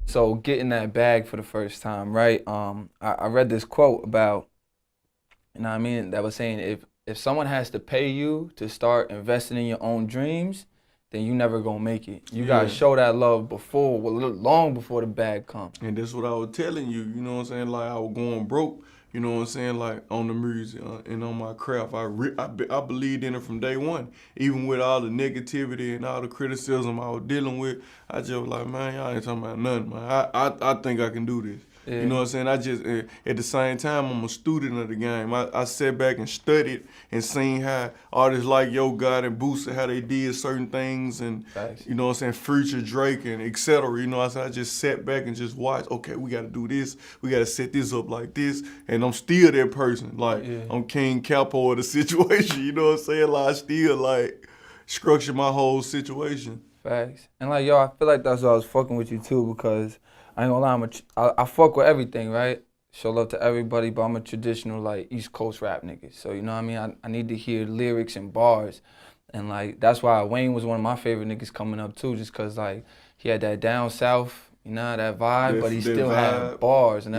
So getting that bag for the first time, right? I read this quote about, you know what I mean, that was saying if someone has to pay you to start investing in your own dreams, then you never gonna make it. You gotta show that love before, well, long before the bag comes. And that's what I was telling you, you know what I'm saying? Like, I was going broke, you know what I'm saying? Like, on the music and on my craft. I believed in it from day one. Even with all the negativity and all the criticism I was dealing with, I just was like, man, y'all ain't talking about nothing, man. I think I can do this. Yeah. You know what I'm saying? I just, at the same time, I'm a student of the game. I sat back and studied and seen how artists like Yo Gotti and Boosie, how they did certain things and, you know what I'm saying, Future, Drake, and et cetera. You know what I'm saying? I just sat back and just watched, okay, we got to do this. We got to set this up like this. And I'm still that person. Like, I'm King Capo of the situation. You know what I'm saying? Like, I still, like, structure my whole situation. Facts. And, like, yo, I feel like that's why I was fucking with you, too, because I ain't gonna lie, I fuck with everything, right? Show love to everybody, but I'm a traditional, like, East Coast rap nigga. So, you know what I mean? I need to hear lyrics and bars. And, like, that's why Wayne was one of my favorite niggas coming up, too, just because, like, he had that down south, you know, that vibe, but he still had bars. And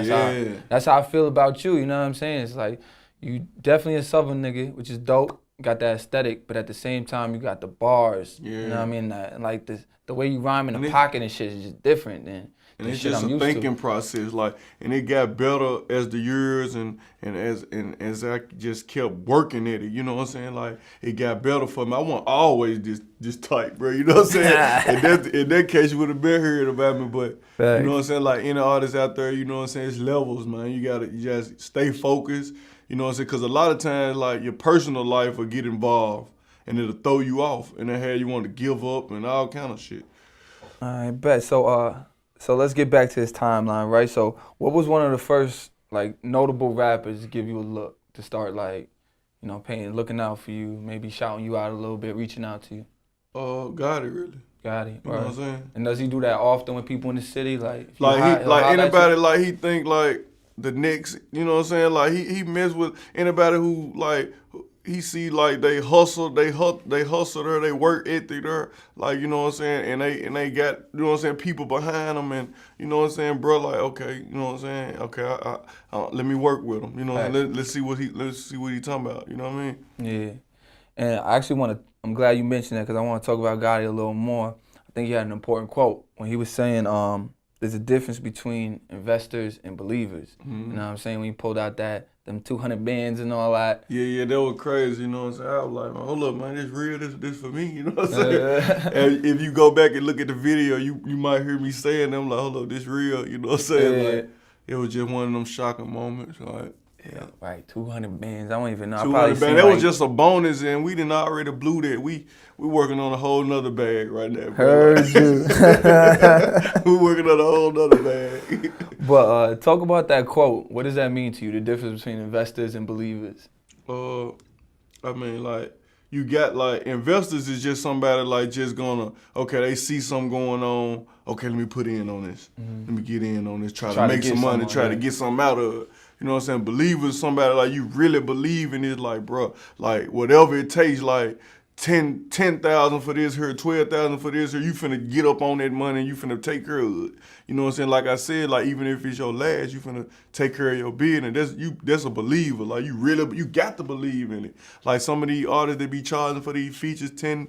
that's how I feel about you, you know what I'm saying? It's like, you definitely a Southern nigga, which is dope. Got that aesthetic, but at the same time, you got the bars. You know what I mean? Like, the way you rhyme in the pocket and shit is just different than and it's just a thinking process, like, and it got better as the years and as I just kept working at it. You know what I'm saying? Like, it got better for me. I wasn't always this tight, bro. You know what I'm saying? in that case, you would have been heard about me, but you know what I'm saying? Like, any artists out there, you know what I'm saying? It's levels, man. You just stay focused. You know what I'm saying? Because a lot of times, like, your personal life will get involved and it'll throw you off and then have you want to give up and all kind of shit. All right, bet. So let's get back to this timeline, right? So what was one of the first, like, notable rappers to give you a look, to start, like, you know, looking out for you, maybe shouting you out a little bit, reaching out to you? Gotti, really. Gotti, you know what I'm saying? And does he do that often with people in the city? Like anybody, like, he think, like, the next, you know what I'm saying? Like, he mess with anybody who, like, he see, like, they hustle there, they work ethic there, like, you know what I'm saying, and they got, you know what I'm saying, people behind them, and, you know what I'm saying, bro, like, okay, you know what I'm saying, okay, I let me work with him, you know, let's see what he talking about, you know what I mean? Yeah, and I actually I'm glad you mentioned that, because I want to talk about Gotti a little more. I think he had an important quote when he was saying, there's a difference between investors and believers. You know what I'm saying? When he pulled out them 200 bands and all that. Yeah, that was crazy, you know what I'm saying? I was like, man, hold up, man, this real, this for me, you know what I'm saying? And if you go back and look at the video, you might hear me saying them, like, hold up, this real, you know what I'm saying? Yeah. Like, it was just one of them shocking moments, like. Yeah, right, 200 bands, I don't even know. 200 bands, that was just a bonus, and we didn't already blew that. We working on a whole nother bag right now, bro. Heard you. We working on a whole nother bag. But talk about that quote. What does that mean to you, the difference between investors and believers? I mean, like, you got, like, investors is just somebody, like, just gonna, okay, they see something going on, okay, let me put in on this. Let me get in on this, try to make some money, try to get something out of it. You know what I'm saying? Believers, somebody, like, you really believe in it, like, bro, like, whatever it takes, like, 10,000 for this here, 12,000 for this here, you finna get up on that money and you finna take care of it. You know what I'm saying? Like I said, like, even if it's your last, you finna take care of your business. That's a believer. Like, you got to believe in it. Like, some of these artists, they be charging for these features 10,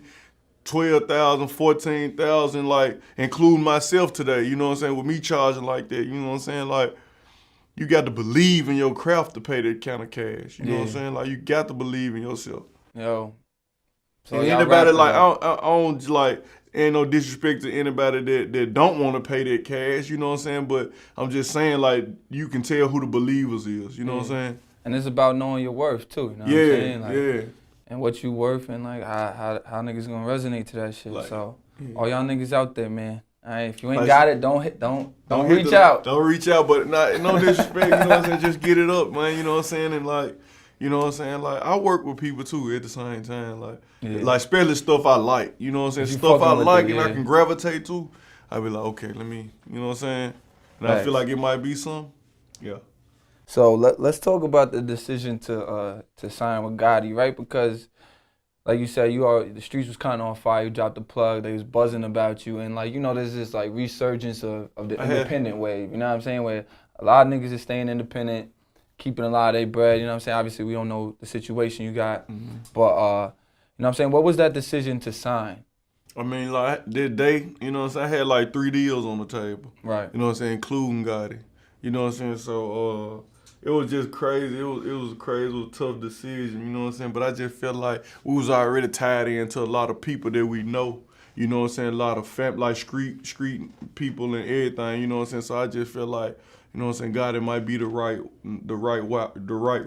12,000, 14,000, like, including myself today, you know what I'm saying? With me charging like that, you know what I'm saying? Like, you got to believe in your craft to pay that kind of cash. You know what I'm saying? Like, you got to believe in yourself. Yo. So anybody, like, I don't, like, ain't no disrespect to anybody that don't want to pay that cash, you know what I'm saying? But I'm just saying, like, you can tell who the believers is, you know what I'm saying? And it's about knowing your worth, too, you know what I'm saying? Like, and what you worth and, like, how niggas gonna resonate to that shit. Like, so, all y'all niggas out there, man. All right, if you ain't got it, don't reach out. Don't reach out, but no disrespect, you know what I'm saying? Just get it up, man, you know what I'm saying? And, like, you know what I'm saying? Like, I work with people, too, at the same time. Like, especially stuff I like, you know what I'm saying? Stuff I like and I can gravitate to, I be like, okay, let me, you know what I'm saying? And I feel like it might be some, So let's talk about the decision to sign with Gotti, right? Because like you said, the streets was kind of on fire. You dropped the plug. They was buzzing about you, and like there's this like resurgence of the independent wave. You know what I'm saying? Where a lot of niggas is staying independent, keeping a lot of their bread. You know what I'm saying? Obviously, we don't know the situation you got, but you know what I'm saying? What was that decision to sign? I mean, like that day, you know what I'm saying? I had like 3 deals on the table. Right. You know what I'm saying? Including Gotti. You know what I'm saying? So it was just crazy. It was crazy. It was a tough decision. You know what I'm saying? But I just felt like we was already tied into a lot of people that we know. You know what I'm saying? A lot of like street people and everything. You know what I'm saying? So I just felt like, you know what I'm saying, Gotti might be the right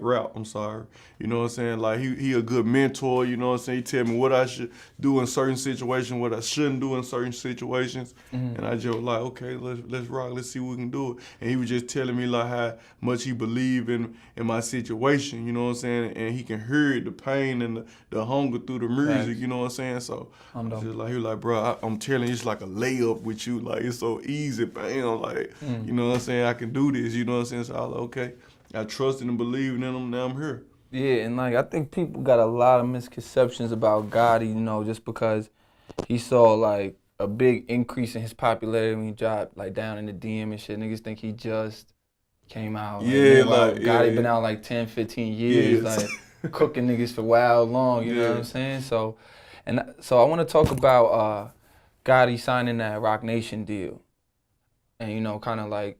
route. I'm sorry. You know what I'm saying? Like he a good mentor, you know what I'm saying? He tell me what I should do in certain situations, what I shouldn't do in certain situations. And I just was like, okay, let's rock, let's see what we can do. And he was just telling me like how much he believed in my situation, you know what I'm saying? And he can hear it, the pain and the hunger through the music, Thanks. you know what I'm saying? So I was just like, he was like, bro, I'm telling you, it's like a layup with you. Like, it's so easy, bam. Like, you know what I'm saying? I can do this, you know what I'm saying? So I was like, okay. I trusted and believed in him, now I'm here. Yeah, and like I think people got a lot of misconceptions about Gotti, just because he saw like a big increase in his popularity when he dropped like down in the DM and shit. Niggas think he just came out. Gotti been out like 10, 15 years, like cooking niggas for wild long, you know what I'm saying? So I want to talk about Gotti signing that Roc Nation deal and kind of like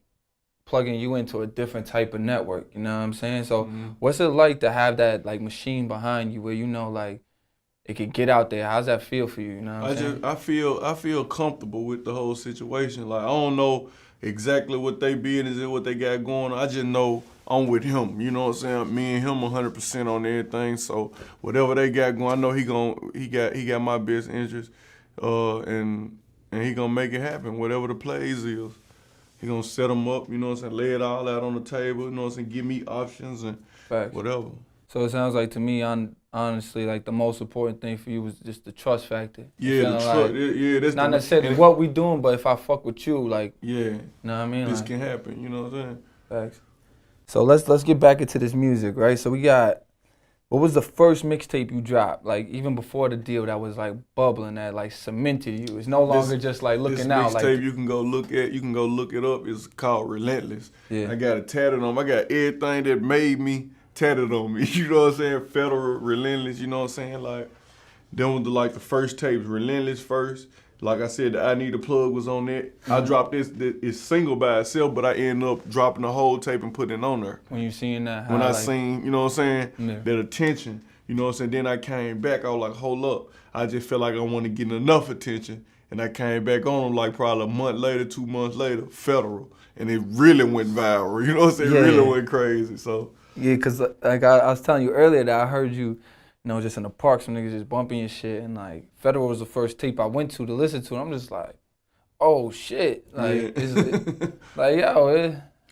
plugging you into a different type of network, you know what I'm saying? So what's it like to have that like machine behind you where like it could get out there? How's that feel for you? You know what I'm saying? I feel comfortable with the whole situation. Like I don't know exactly what they business is, what they got going on. I just know I'm with him. You know what I'm saying? Me and him 100% on everything. So whatever they got going, I know he got my best interest, and he gonna make it happen. Whatever the plays is. He gonna set them up, you know what I'm saying, lay it all out on the table, you know what I'm saying, give me options and whatever. So it sounds like to me, honestly, like the most important thing for you was just the trust factor. Yeah, the trust. Like, that's not necessarily what we doing, but if I fuck with you, like, you know what I mean? This can happen, you know what I'm saying? Facts. So let's get back into this music, right? So we got, what was the first mixtape you dropped? Like even before the deal that was like bubbling, that like cemented you. It's no longer just like looking out. This mixtape you can go look it up. It's called Relentless. Yeah. I got it tatted on. I got everything that made me tatted on me. You know what I'm saying? Federal, Relentless. You know what I'm saying? Like them was like the first tapes. Relentless first. Like I said, the I Need a Plug was on there. I dropped it's single by itself, but I ended up dropping the whole tape and putting it on there. When you seen that? When I seen, you know what I'm saying, that attention, you know what I'm saying, then I came back, I was like, hold up. I just felt like I wasn't getting enough attention. And I came back on them like probably a month later, 2 months later, Federal. And it really went viral, you know what I'm saying? It really went crazy, so. Yeah, because like I was telling you earlier that I heard you, just in the park, some niggas just bumping your shit, and like Federal was the first tape I went to listen to, and I'm just like, oh shit, like it's like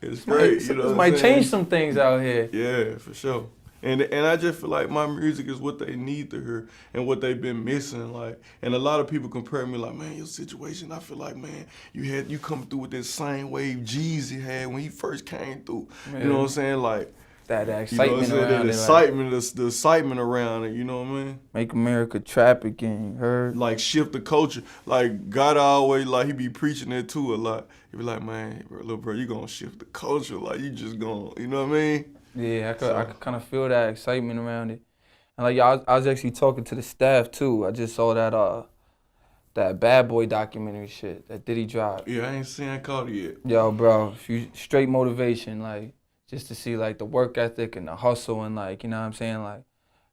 it's great. It might change some things out here. Yeah, for sure. And I just feel like my music is what they need to hear and what they've been missing. Like, and a lot of people compare me like, man, your situation. I feel like, man, you come through with this same wave Jeezy had when he first came through. Man. You know what I'm saying? Like. That excitement around it. The excitement around it, you know what I mean? Make America trap again, you heard? Like shift the culture. Like God always, like he be preaching that too a lot. He be like, man, little bro, you gonna shift the culture. Like you just gonna, you know what I mean? Yeah, I could kind of feel that excitement around it. And like I was actually talking to the staff too. I just saw that Bad Boy documentary shit that Diddy dropped. Yeah, I ain't seen that caught it yet. Yo, bro, straight motivation, like. Just to see like the work ethic and the hustle and like, you know what I'm saying? Like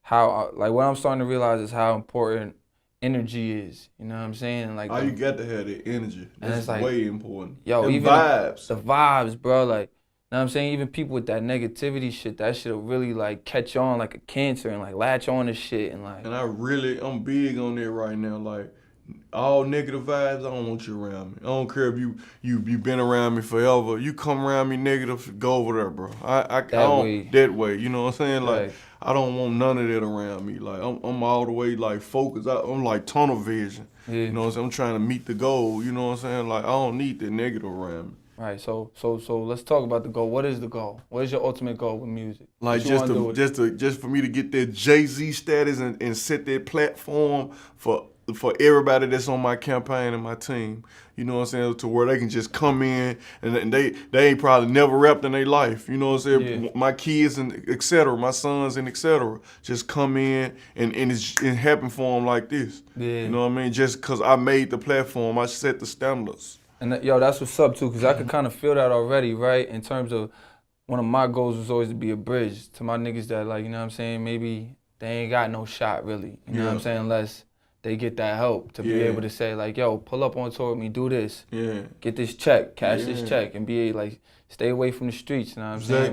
how, like what I'm starting to realize is how important energy is, you know what I'm saying? And like, you got to have the energy. That's like, way important. Yo, them even vibes. The vibes, bro. Like, you know what I'm saying? Even people with that negativity shit, that shit'll really like catch on like a cancer and like latch on to shit and like. And I'm big on that right now. Like, all negative vibes, I don't want you around me. I don't care if you been around me forever. You come around me negative, go over there, bro. That way, you know what I'm saying? Like, I don't want none of that around me. Like, I'm all the way like focused. I'm like tunnel vision. Yeah. You know what I'm saying? I'm trying to meet the goal. You know what I'm saying? Like, I don't need that negative around me. Right. So let's talk about the goal. What is the goal? What is your ultimate goal with music? Like just for me to get that Jay-Z status and set that platform for everybody that's on my campaign and my team. You know what I'm saying? To where they can just come in and they ain't probably never rapped in their life. You know what I'm saying? Yeah. My kids and et cetera, my sons and et cetera, just come in and it happen for them like this. Yeah. You know what I mean? Just because I made the platform, I set the standards. And yo, that's what's up too, because I could kind of feel that already, right? In terms of one of my goals was always to be a bridge to my niggas that, like, you know what I'm saying, maybe they ain't got no shot really. You know what I'm saying? Unless they get that help to be able to say, like, yo, pull up on tour with me, do this. Get this check, cash this check, and be like, stay away from the streets, you know what I'm saying?